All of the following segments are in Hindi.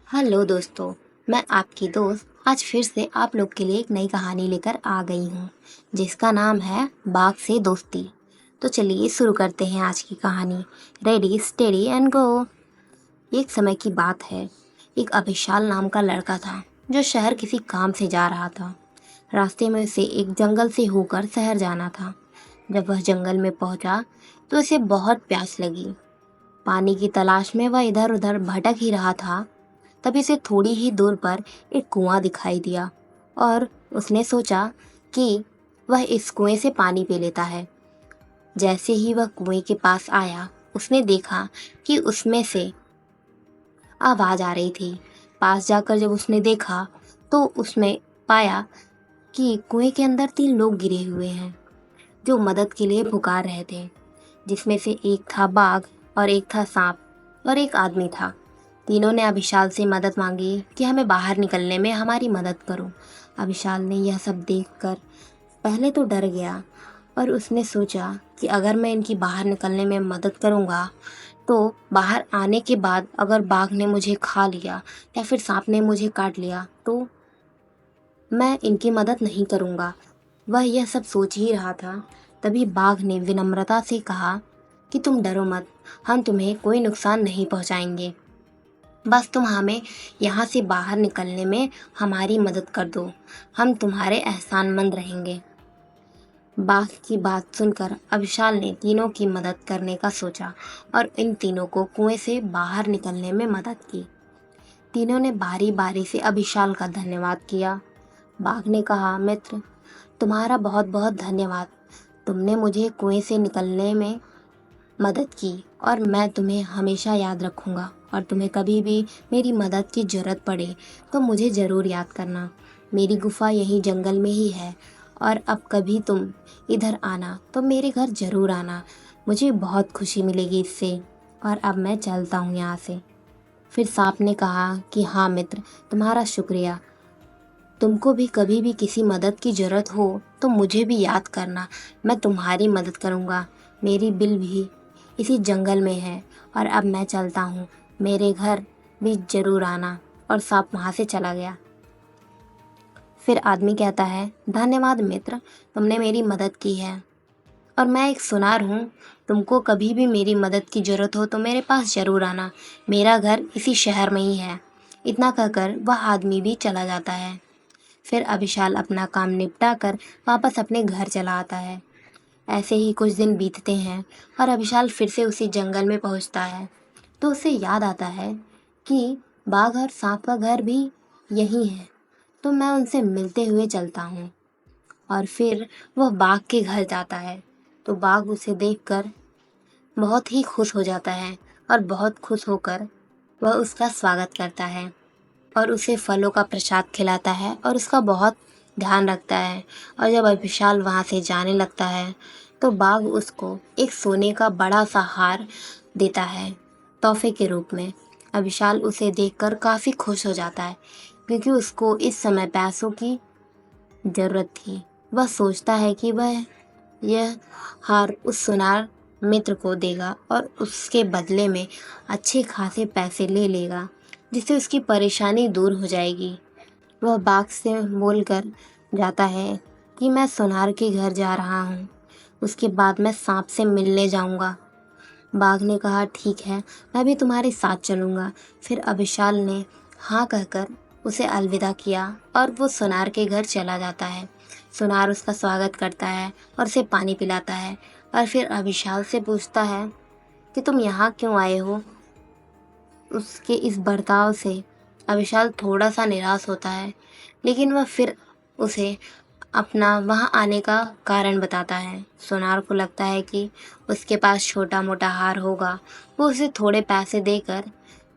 हेलो दोस्तों। मैं आपकी दोस्त आज फिर से आप लोग के लिए एक नई कहानी लेकर आ गई हूँ जिसका नाम है बाघ से दोस्ती। तो चलिए शुरू करते हैं आज की कहानी। Ready steady and go. एक समय की बात है। एक अभिशाल नाम का लड़का था जो शहर किसी काम से जा रहा था। रास्ते में उसे एक जंगल से होकर शहर जाना था। जब वह जंगल में पहुंचा तो उसे बहुत प्यास लगी। पानी की तलाश में वह इधर उधर भटक ही रहा था। तभी से थोड़ी ही दूर पर एक कुआं दिखाई दिया और उसने सोचा कि वह इस कुएं से पानी पी लेता है। जैसे ही वह कुएं के पास आया उसने देखा कि उसमें से आवाज आ रही थी। पास जाकर जब उसने देखा तो उसने पाया कि कुएं के अंदर 3 लोग गिरे हुए हैं जो मदद के लिए पुकार रहे थे, जिसमें से एक था बाघ और एक था सांप और एक आदमी था। तीनों ने अभिशाल से मदद मांगी कि हमें बाहर निकलने में हमारी मदद करो। अभिशाल ने यह सब देखकर पहले तो डर गया और उसने सोचा कि अगर मैं इनकी बाहर निकलने में मदद करूँगा तो बाहर आने के बाद अगर बाघ ने मुझे खा लिया या फिर सांप ने मुझे काट लिया तो मैं इनकी मदद नहीं करूँगा। वह यह सब सोच ही रहा था। तभी बाघ ने विनम्रता से कहा कि तुम डरो मत, हम तुम्हें कोई नुकसान नहीं पहुँचाएंगे। बस तुम हमें यहाँ से बाहर निकलने में हमारी मदद कर दो, हम तुम्हारे एहसानमंद रहेंगे। बाघ की बात सुनकर अभिशाल ने तीनों की मदद करने का सोचा और इन तीनों को कुएं से बाहर निकलने में मदद की। तीनों ने बारी बारी से अभिशाल का धन्यवाद किया। बाघ ने कहा, मित्र, तुम्हारा बहुत बहुत धन्यवाद। तुमने मुझे कुएं से निकलने में मदद की और मैं तुम्हें हमेशा याद रखूँगा और तुम्हें कभी भी मेरी मदद की ज़रूरत पड़े तो मुझे ज़रूर याद करना। मेरी गुफ़ा यहीं जंगल में ही है और अब कभी तुम इधर आना तो मेरे घर ज़रूर आना। मुझे बहुत खुशी मिलेगी इससे। और अब मैं चलता हूँ यहाँ से। फिर सांप ने कहा कि हाँ मित्र, तुम्हारा शुक्रिया। तुमको भी कभी भी किसी मदद की ज़रूरत हो तो मुझे भी याद करना, मैं तुम्हारी मदद करूँगा। मेरी बिल भी इसी जंगल में है और अब मैं चलता हूँ, मेरे घर भी ज़रूर आना। और सांप वहाँ से चला गया। फिर आदमी कहता है, धन्यवाद मित्र, तुमने मेरी मदद की है और मैं एक सुनार हूँ। तुमको कभी भी मेरी मदद की ज़रूरत हो तो मेरे पास ज़रूर आना, मेरा घर इसी शहर में ही है। इतना कहकर वह आदमी भी चला जाता है। फिर अभिशाल अपना काम निपटा कर वापस अपने घर चला आता है। ऐसे ही कुछ दिन बीतते हैं और अभिशाल फिर से उसी जंगल में पहुंचता है तो उसे याद आता है कि बाघ और सांप का घर भी यहीं है, तो मैं उनसे मिलते हुए चलता हूँ। और फिर वह बाघ के घर जाता है तो बाघ उसे देखकर बहुत ही खुश हो जाता है और बहुत खुश होकर वह उसका स्वागत करता है और उसे फलों का प्रसाद खिलाता है और उसका बहुत ध्यान रखता है। और जब अभिशाल वहाँ से जाने लगता है तो बाघ उसको एक सोने का बड़ा सा हार देता है तोहफे के रूप में। अभिशाल उसे देखकर काफ़ी खुश हो जाता है क्योंकि उसको इस समय पैसों की ज़रूरत थी। वह सोचता है कि वह यह हार उस सुनार मित्र को देगा और उसके बदले में अच्छे खासे पैसे ले लेगा जिससे उसकी परेशानी दूर हो जाएगी। वह बाघ से बोलकर जाता है कि मैं सुनार के घर जा रहा हूँ, उसके बाद मैं सांप से मिलने जाऊँगा। बाघ ने कहा, ठीक है, मैं भी तुम्हारे साथ चलूँगा। फिर अभिशाल ने हाँ कहकर उसे अलविदा किया और वो सुनार के घर चला जाता है। सुनार उसका स्वागत करता है और उसे पानी पिलाता है और फिर अभिशाल से पूछता है कि तुम यहाँ क्यों आए हो। उसके इस बर्ताव से अभिशाल थोड़ा सा निराश होता है, लेकिन वह फिर उसे अपना वहाँ आने का कारण बताता है। सोनार को लगता है कि उसके पास छोटा मोटा हार होगा, वो उसे थोड़े पैसे देकर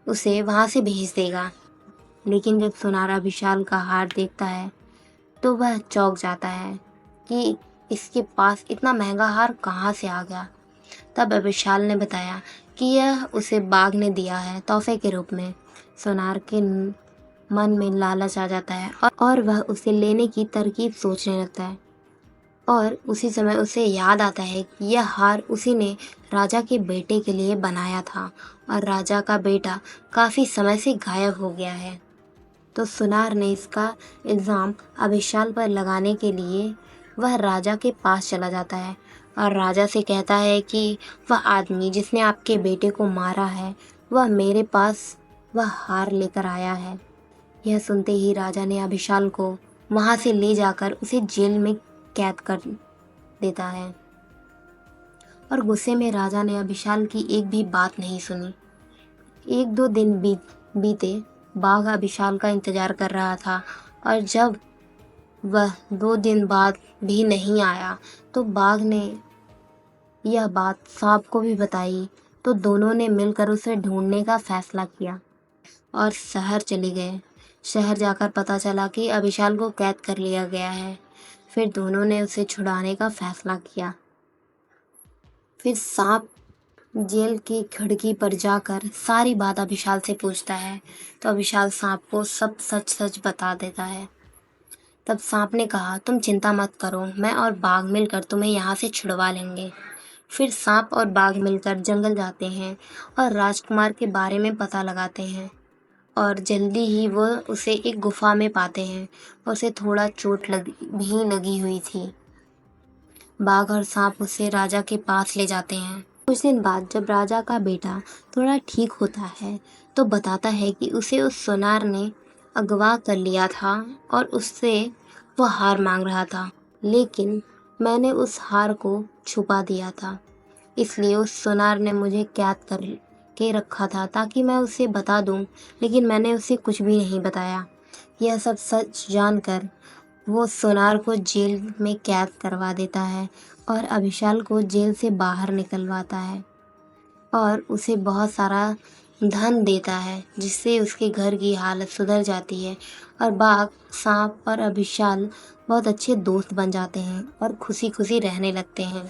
उसे वहाँ से भेज देगा। लेकिन जब सोनार अभिशाल का हार देखता है तो वह चौंक जाता है कि इसके पास इतना महंगा हार कहाँ से आ गया। तब अभिशाल ने बताया कि यह उसे बाघ ने दिया है तोहफे के रूप में। सोनार के मन में लालच आ जाता है और वह उसे लेने की तरकीब सोचने लगता है और उसी समय उसे याद आता है कि यह हार उसी ने राजा के बेटे के लिए बनाया था और राजा का बेटा काफ़ी समय से गायब हो गया है। तो सुनार ने इसका इल्ज़ाम अभिशाल पर लगाने के लिए वह राजा के पास चला जाता है और राजा से कहता है कि वह आदमी जिसने आपके बेटे को मारा है वह मेरे पास वह हार लेकर आया है। यह सुनते ही राजा ने अभिशाल को वहाँ से ले जाकर उसे जेल में कैद कर देता है और गुस्से में राजा ने अभिशाल की एक भी बात नहीं सुनी। 1-2 दिन बीते। बाघ अभिशाल का इंतजार कर रहा था और जब वह 2 दिन बाद भी नहीं आया तो बाघ ने यह बात सांप को भी बताई। तो दोनों ने मिलकर उसे ढूंढने का फैसला किया और शहर चले गए। शहर जाकर पता चला कि अभिशाल को कैद कर लिया गया है। फिर दोनों ने उसे छुड़ाने का फैसला किया। फिर सांप जेल की खिड़की पर जाकर सारी बात अभिशाल से पूछता है तो अभिशाल सांप को सब सच सच बता देता है। तब सांप ने कहा, तुम चिंता मत करो, मैं और बाघ मिलकर तुम्हें यहाँ से छुड़वा लेंगे। फिर सांप और बाघ मिलकर जंगल जाते हैं और राजकुमार के बारे में पता लगाते हैं और जल्दी ही वो उसे एक गुफा में पाते हैं और उसे थोड़ा चोट भी लगी हुई थी। बाघ और सांप उसे राजा के पास ले जाते हैं। कुछ दिन बाद जब राजा का बेटा थोड़ा ठीक होता है तो बताता है कि उसे उस सोनार ने अगवा कर लिया था और उससे वो हार मांग रहा था, लेकिन मैंने उस हार को छुपा दिया था। इसलिए उस सोनार ने मुझे कैद कर के रखा था ताकि मैं उसे बता दूं, लेकिन मैंने उसे कुछ भी नहीं बताया। यह सब सच जानकर वो सोनार को जेल में कैद करवा देता है और अभिशाल को जेल से बाहर निकलवाता है और उसे बहुत सारा धन देता है जिससे उसके घर की हालत सुधर जाती है और बाघ, सांप और अभिशाल बहुत अच्छे दोस्त बन जाते हैं और खुशी खुशी रहने लगते हैं।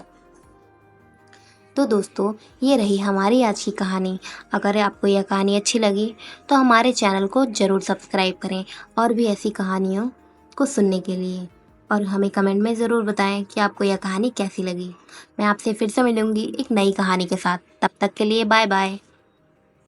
तो दोस्तों, ये रही हमारी आज की कहानी। अगर आपको यह कहानी अच्छी लगी तो हमारे चैनल को ज़रूर सब्सक्राइब करें और भी ऐसी कहानियों को सुनने के लिए, और हमें कमेंट में ज़रूर बताएं कि आपको यह कहानी कैसी लगी। मैं आपसे फिर से मिलूंगी एक नई कहानी के साथ। तब तक के लिए बाय बाय।